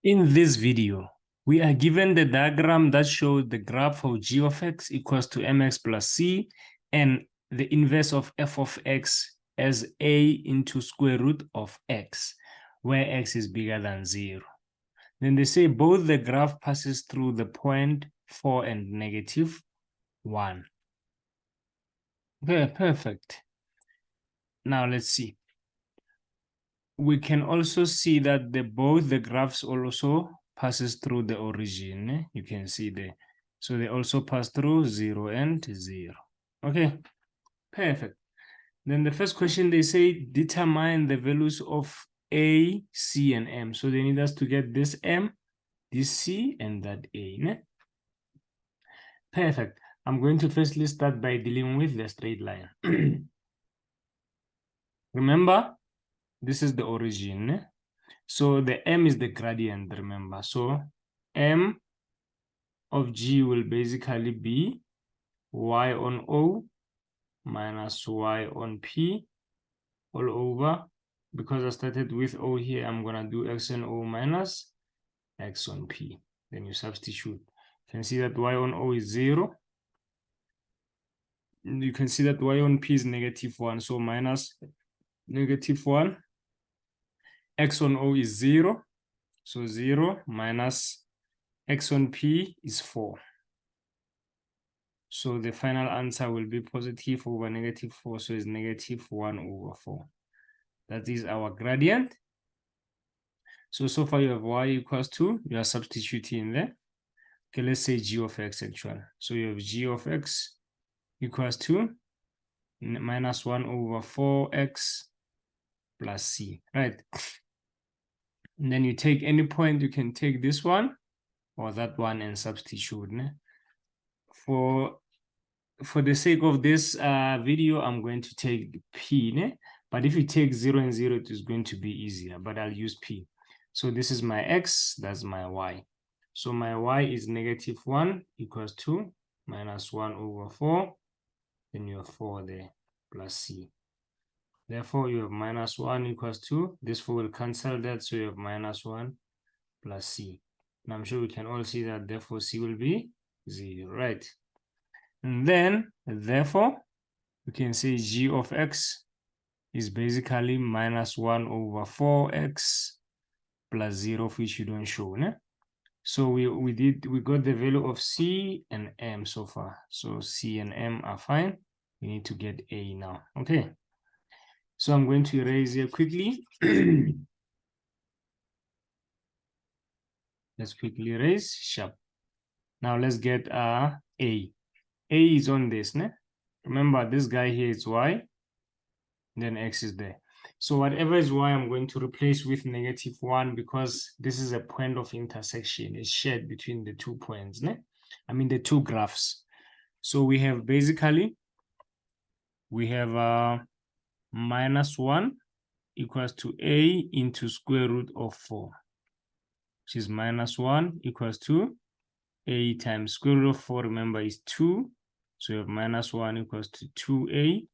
In this video, we are given the diagram that shows the graph of g of x equals to mx plus c and the inverse of f of x as a into square root of x, where x is bigger than 0. Then they say both the graph passes through the point 4 and negative 1. Okay, perfect. Now let's see. We can also see that both the graphs also passes through the origin. You can see there. So they also pass through 0 and 0. Okay, perfect. Then the first question, they say determine the values of A, C, and M. So they need us to get this M, this C, and that A. Perfect. I'm going to firstly start by dealing with the straight line. Remember, this is the origin. So the M is the gradient, remember. So M of G will basically be Y on O minus Y on P all over. Because I started with O here, I'm going to do X on O minus X on P. Then you substitute. You can see that Y on O is 0. You can see that Y on P is -1. So minus -1. X on O is 0. So 0 minus X on P is 4. So the final answer will be positive over -4. So it's -1 over 4. That is our gradient. So far you have y equals to, you are substituting there. Okay, let's say g of x actually. So you have g of x equals to -1 over 4x plus c, right? And then you take any point, you can take this one or that one and substitute. For the sake of this video, I'm going to take p, but if you take 0 and 0, it is going to be easier, but I'll use p. So this is my x, that's my y. So my y is -1 equals to -1 over 4. Then you have 4 there plus c. Therefore, you have -1 equals to, this 4 will cancel that, so you have -1 plus c. And I'm sure we can all see that, therefore c will be 0, right? And then, therefore, we can say g of x is basically -1 over 4x plus 0, which you don't show. So we got the value of c and m so far. So c and m are fine. We need to get a now. Okay. So I'm going to erase here quickly. Let's quickly erase, sharp. Now let's get a. A is on this, Remember, this guy here is y, then x is there. So whatever is y, I'm going to replace with -1 because this is a point of intersection. It's shared between the 2 points, I mean the 2 graphs. So we have basically, we have -1 equals to a into square root of 4, which is -1 equals to a times square root of 4, remember, is 2. So you have -1 equals to 2a.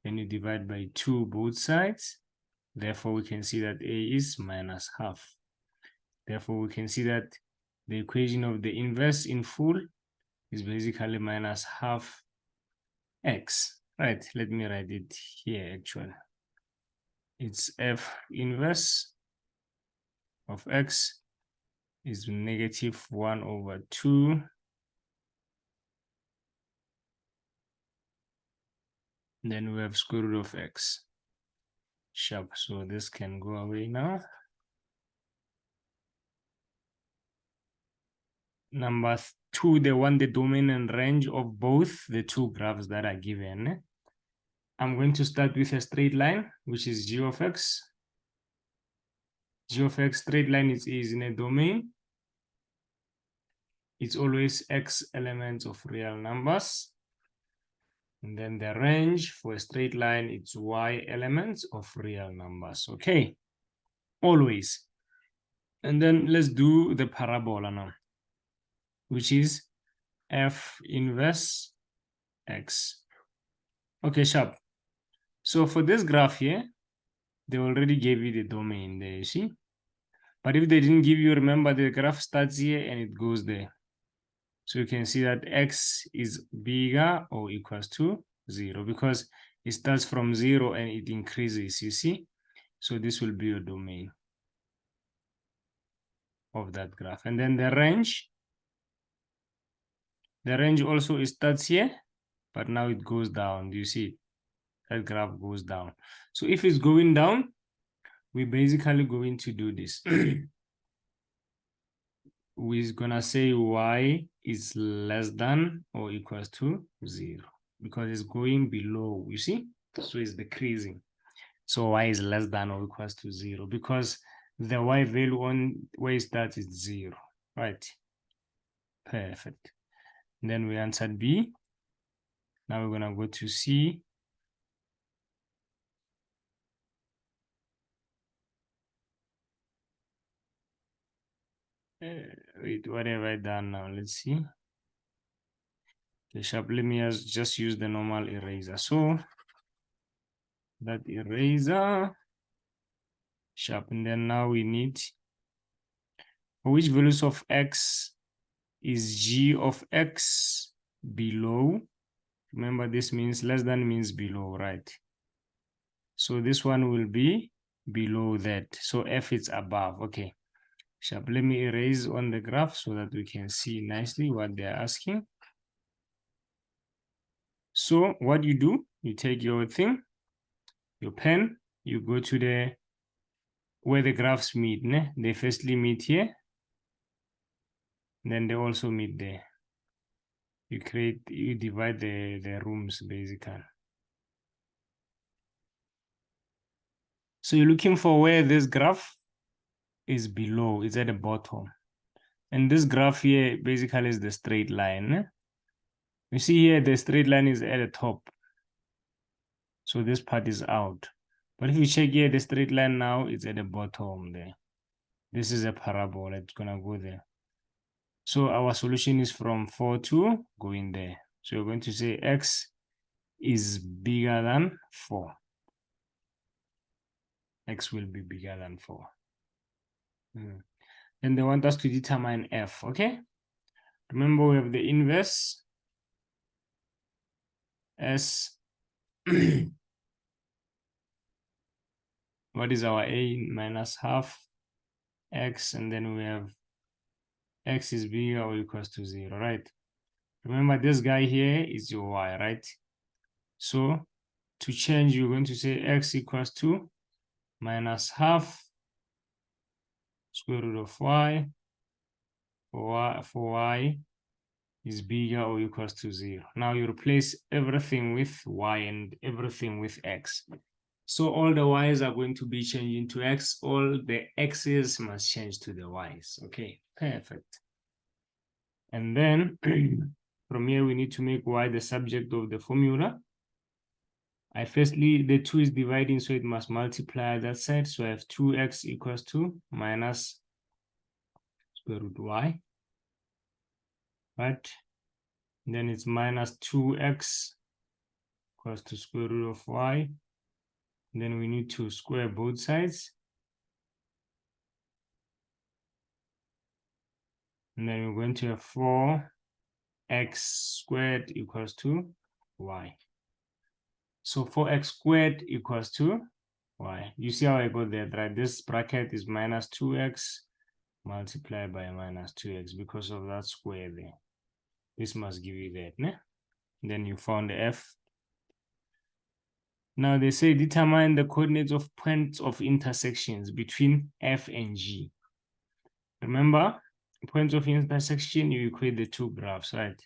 Then you divide by 2 both sides. Therefore, we can see that a is -12. Therefore, we can see that the equation of the inverse in full is basically -12 x. Right, let me write it here actually. It's f inverse of x is -1 over 2. Then we have square root of x. Sharp. So this can go away now. Number 2, they want the domain and range of both the 2 graphs that are given. I'm going to start with a straight line, which is g of x. G of x straight line is in a domain. It's always x elements of real numbers. And then the range for a straight line, it's y elements of real numbers. Okay, always. And then let's do the parabola now, which is f inverse x. Okay, sharp. So for this graph here, they already gave you the domain there, you see? But if they didn't give you, remember the graph starts here and it goes there. So you can see that x is bigger or equals to 0 because it starts from 0 and it increases, you see? So this will be your domain of that graph. And then the range also starts here, but now it goes down. Do you see it? That graph goes down. So if it's going down, we're basically going to do this. We're gonna say y is less than or equals to 0 because it's going below, you see? So it's decreasing. So y is less than or equals to 0 because the y value on where it starts is 0, right? Perfect. And then we answered B. Now we're gonna go to C. Wait, what have I done now? Let's see. Okay, sharp. Let me just use the normal eraser. So that eraser, sharp. And then now we need, for which values of x is g of x below? Remember, this means less than means below, right? So this one will be below that. So f is above. Okay. Sharp. Let me erase on the graph so that we can see nicely what they're asking. So what you do, you take your thing, your pen, you go to the where the graphs meet. Ne? They firstly meet here, then they also meet there. You divide the rooms basically. So you're looking for where this graph is below, it's at the bottom. And this graph here basically is the straight line. Ne? You see here, the straight line is at the top. So this part is out. But if you check here, the straight line now is at the bottom there. This is a parabola, it's gonna go there. So our solution is from 4 to going there. So you're going to say x is bigger than 4. X will be bigger than 4. Then they want us to determine f, okay? Remember we have the inverse as what is our a minus half x, and then we have x is bigger or equals to 0, right? Remember this guy here is your y, right? So to change, you're going to say x equals to minus half square root of y for y is bigger or equals to 0. Now you replace everything with y and everything with x. So all the y's are going to be changing to x. All the x's must change to the y's. Okay, perfect. And then from here, we need to make y the subject of the formula. Firstly, the 2 is dividing, so it must multiply that side. So I have 2x equals to minus square root y, right? And then it's minus 2x equals to square root of y. And then we need to square both sides. And then we're going to have 4x squared equals to y. So 4x squared equals to y. You see how I got that, right? This bracket is minus 2x multiplied by minus 2x because of that square there. This must give you that, né? Then you found the f. Now they say determine the coordinates of points of intersections between f and g. Remember, points of intersection, you equate the two graphs, right?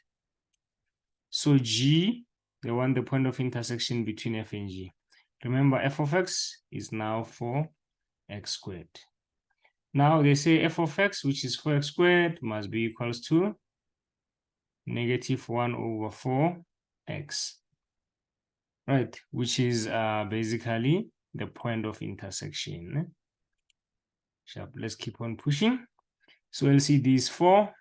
So g, they want the point of intersection between f and g. Remember, f of x is now 4x squared. Now they say f of x, which is 4x squared, must be equals to negative 1 over 4x, right? Which is basically the point of intersection. Sharp. Let's keep on pushing. So LCD is 4.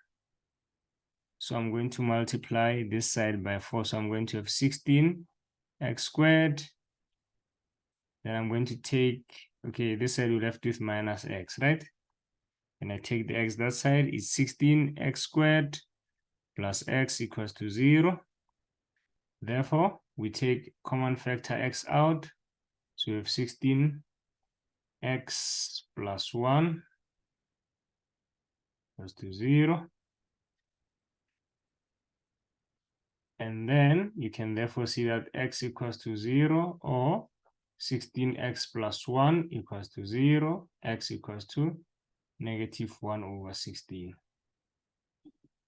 So I'm going to multiply this side by 4. So I'm going to have 16x squared. Then I'm going to take, okay, this side we're left with minus x, right? and I take the x that side, it's 16x squared plus x equals to 0. Therefore, we take common factor x out. So we have 16x plus 1 equals to 0. And then you can therefore see that x equals to 0, or 16x plus 1 equals to 0, x equals to -1/16.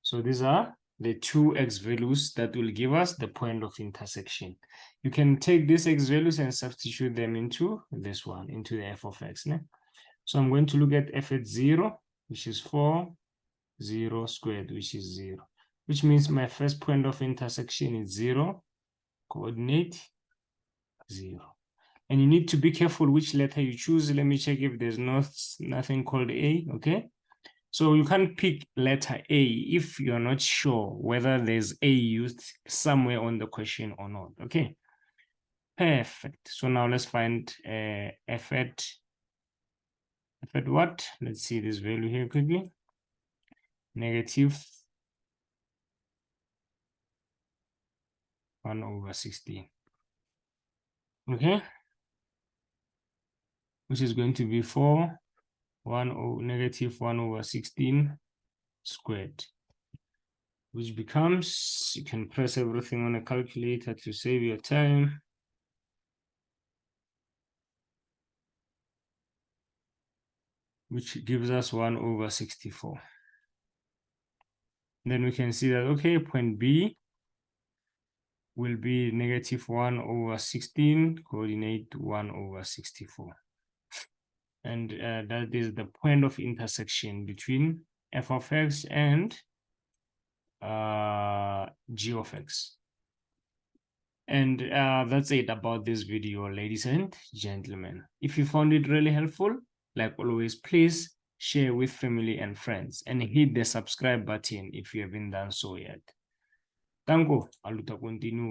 So these are the two x values that will give us the point of intersection. You can take these x values and substitute them into this one, into the f of x. Ne? So I'm going to look at f at 0, which is 4, 0 squared, which is 0, which means my first point of intersection is 0, coordinate 0. And you need to be careful which letter you choose. Let me check if there's nothing called A, okay? So you can't pick letter A if you're not sure whether there's A used somewhere on the question or not, okay? Perfect. So now let's find f at what? Let's see this value here quickly. -1/16. Okay? Which is going to be 4, -1/16 squared. Which becomes, you can press everything on a calculator to save your time. Which gives us 1/64. Then we can see that, okay, point B will be -1/16, coordinate 1/64. And that is the point of intersection between f of x and g of x. And that's it about this video, ladies and gentlemen. If you found it really helpful, like always, please share with family and friends and hit the subscribe button if you haven't done so yet. Tango, aluta continue.